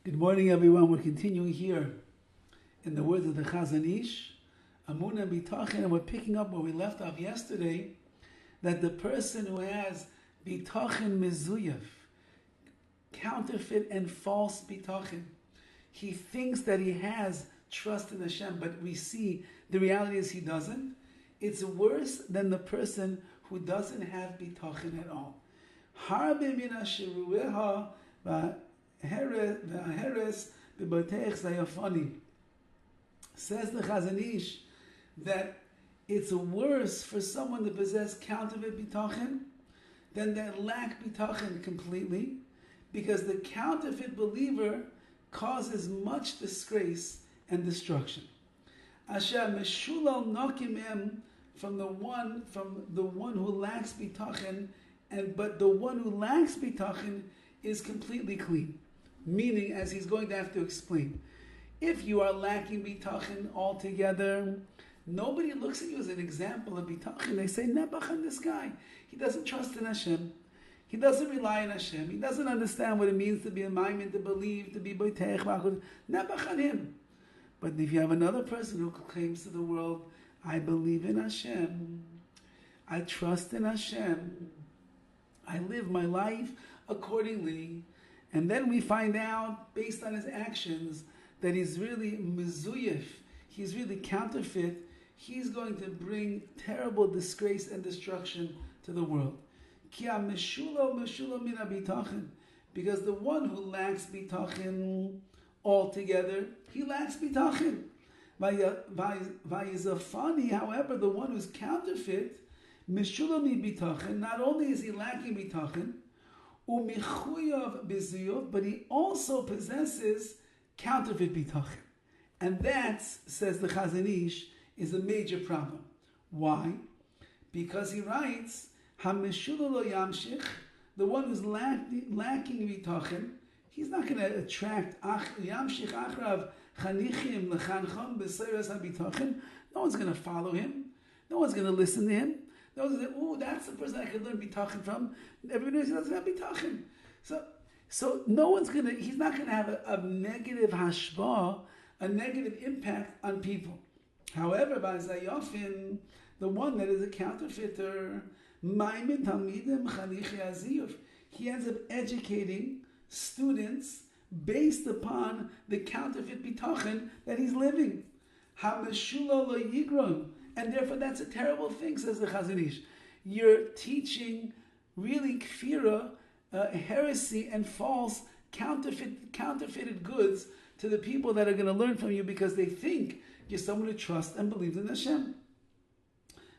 Good morning, everyone. We're continuing here in the words of the Chazon Ish, Emunah Bitachon, and we're picking up where we left off yesterday, that the person who has Bitachon Mezuyaf, counterfeit and false Bitachon, he thinks that he has trust in Hashem, but we see the reality is he doesn't. It's worse than the person who doesn't have Bitachon at all. Harbe min asherueha v'aheres b'boteich zayafani. Says the Chazon Ish that it's worse for someone to possess counterfeit bitachon than that lack bitachon completely, because the counterfeit believer causes much disgrace and destruction. Asher meshulal nokim em, from the one who lacks bitachon, but the one who lacks bitachon is completely clean. Meaning, as he's going to have to explain, if you are lacking bitachon altogether, nobody looks at you as an example of bitachon. They say, Nebuch on this guy. He doesn't trust in Hashem. He doesn't rely on Hashem. He doesn't understand what it means to be a maimin, to believe, to be boiteich. Nebuch on him. But if you have another person who claims to the world, I believe in Hashem, I trust in Hashem, I live my life accordingly, and then we find out, based on his actions, that he's really mezuyif, he's really counterfeit, he's going to bring terrible disgrace and destruction to the world. Because the one who lacks bitachon altogether, he lacks bitachon. Vayizafani, however, the one who's counterfeit, mishulami bitachon, not only is he lacking bitachon, umichuyav bizuyov, but he also possesses counterfeit bitachon. And that, says the Chazon Ish, is a major problem. Why? Because he writes, HaMeshula lo yamshich, the one who's lacking bitachon, he's not going to attract yamshich achrav chanichim lechancham b'seiras habitachon. No one's going to follow him. No one's going to listen to him. No one's going to say, oh, that's the person I could learn bitachon from. Everybody knows he doesn't have bitachon. So no one's going to, he's not going to have a negative hashpah, a negative impact on people. However, by Zayafin, the one that is a counterfeiter, he ends up educating students based upon the counterfeit bitachon that he's living. And therefore that's a terrible thing, says the Chazon Ish. You're teaching really kfira, heresy and false counterfeited goods to the people that are going to learn from you, because they think you're someone who trusts and believes in Hashem.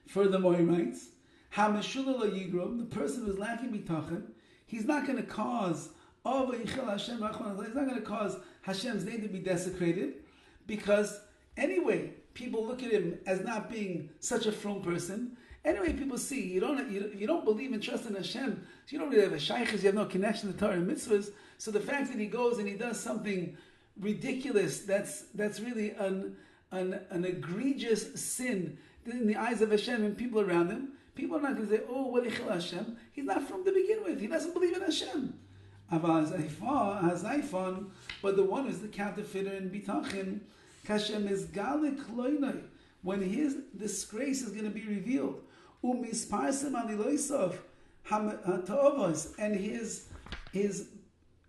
Furthermore, he writes, the person who's lacking bitachon, he's not going to cause Hashem's name to be desecrated, because anyway, people look at him as not being such a from person. Anyway, people see you don't believe and trust in Hashem, so you don't really have a shaykhs, you have no connection to Torah and mitzvahs. So the fact that he goes and he does something ridiculous, that's really an egregious sin in the eyes of Hashem and people around him. People are not going to say, oh, what ichil Hashem. He's not from to begin with. He doesn't believe in Hashem. But the one who's the counterfeiter in bitachon, kashem is galik loinai, when his disgrace is going to be revealed, umisparsem aliloisov ha'tovos, and his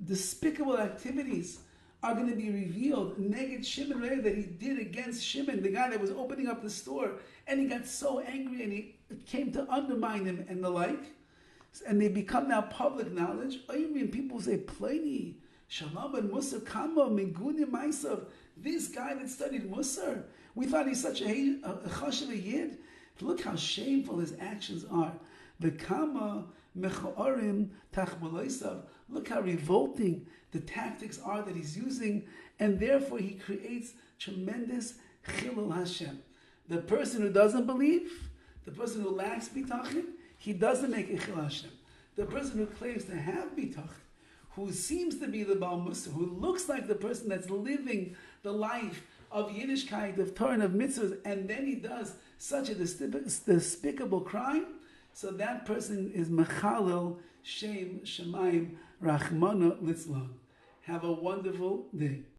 despicable activities are going to be revealed. Neged Shimon Rei, that he did against Shimon, the guy that was opening up the store, and he got so angry and he came to undermine him and the like, and they become now public knowledge. And people say, Pliny, Shalom and Musar Kama Meguni Maisav, this guy that studied Musar, we thought he's such a chashav yid. Look how shameful his actions are. The Kama Mechorim Tachbaloisav. Look how revolting the tactics are that he's using, and therefore he creates tremendous chilul Hashem. The person who doesn't believe, the person who lacks bitachon, he doesn't make a chilul Hashem. The person who claims to have bitachon, who seems to be the Baal Musar, who looks like the person that's living the life of Yiddishkeit, of Torah, and of mitzvahs, and then he does such a despicable crime, so that person is mechalel shem shemayim rachmana litzlan. Have a wonderful day.